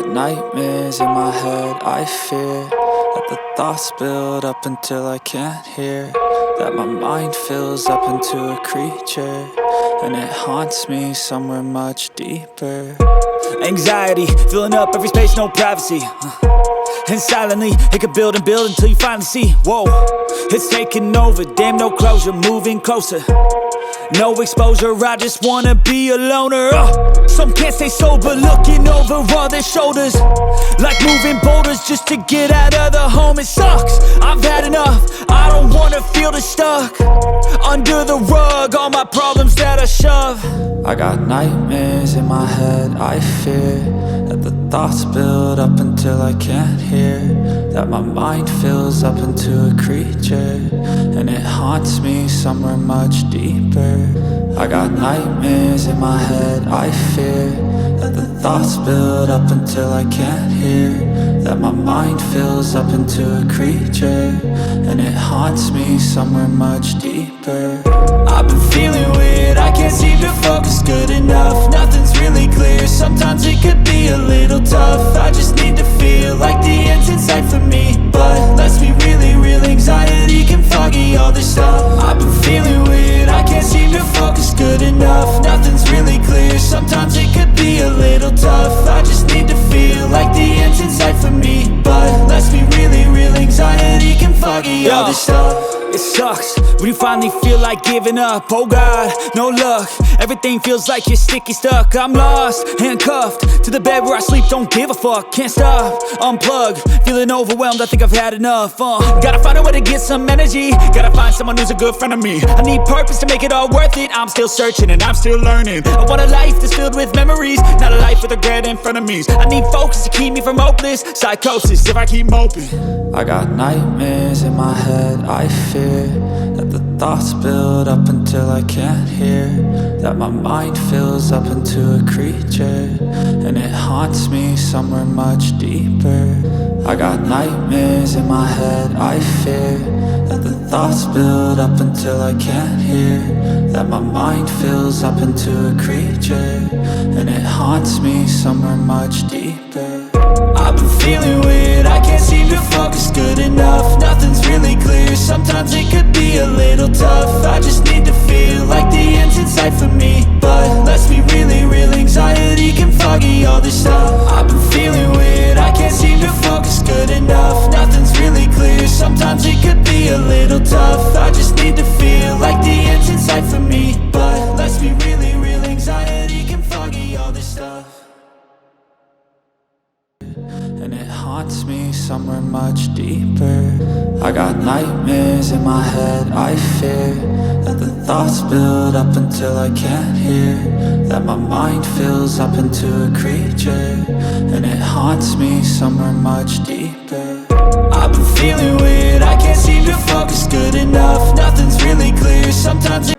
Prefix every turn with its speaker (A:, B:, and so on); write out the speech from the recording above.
A: got nightmares in my head, I fear that the thoughts build up until I can't hear, that my mind fills up into a creature, and it haunts me somewhere much deeper. Anxiety, filling up every space, no privacy. And silently, it could build and build until you finally see, whoa, it's taking over, damn, no closure, moving closer. No exposure, I just wanna be a loner. Some can't stay sober, looking over all their shoulders, like moving boulders just to get out of the home. It sucks, I've had enough, I don't wanna feel the stuck under the rug, all my problems that I shove. I got nightmares in my head, I fear that the thoughts build up until I can't hear, that my mind fills up into a creature, and it haunts me somewhere much deeper. I got nightmares in my head, I fear that the thoughts build up until I can't hear, that my mind fills up into a creature, and it haunts me somewhere much deeper. I've been feeling weird, I can't seem to focus good enough, nothing's really clear, sometimes it could be a little tough. I just need to feel like the end's in sight for me, but let's be really real, anxiety can foggy all this stuff. I've been feeling weird, I can't seem to focus good enough, nothing's really clear, sometimes it could be a little tough. I just need to feel like the end's in sight for me, but let's be really real, anxiety can foggy all this stuff. It sucks when you finally feel like giving up. Oh God, no luck, everything feels like you're sticky stuck. I'm lost, handcuffed to the bed where I sleep, don't give a fuck. Can't stop, unplug, feeling overwhelmed, I think I've had enough. Gotta find a way to get some energy, gotta find someone who's a good friend of me. I need purpose to make it all worth it, I'm still searching and I'm still learning. I want a life that's filled with memories, not a life with regret and frenemies. I need focus to keep me from hopeless psychosis if I keep moping. I got nightmares in my head, I fear that the thoughts build up until I can't hear, that my mind fills up into a creature, and it haunts me somewhere much deeper. I got nightmares in my head, I fear that the thoughts build up until I can't hear, that my mind fills up into a creature, and it haunts me somewhere much deeper. I've been feeling weird, I can't seem to focus good enough, nothing's really clear, sometimes it could be a little tough. I just need to feel like the end's in sight for me, but let's be really real, anxiety can foggy all this stuff. I've been feeling weird, I can't seem to focus good enough, nothing's really clear, sometimes it could be a little tough. I just need to feel like the end's in sight for me, but let's be really real, anxiety can foggy all this stuff, and it haunts me somewhere much deeper. I got nightmares in my head, I fear that the thoughts build up until I can't hear, that my mind fills up into a creature, and it haunts me somewhere much deeper. I've been feeling weird, I can't seem to focus good enough, nothing's really clear, sometimes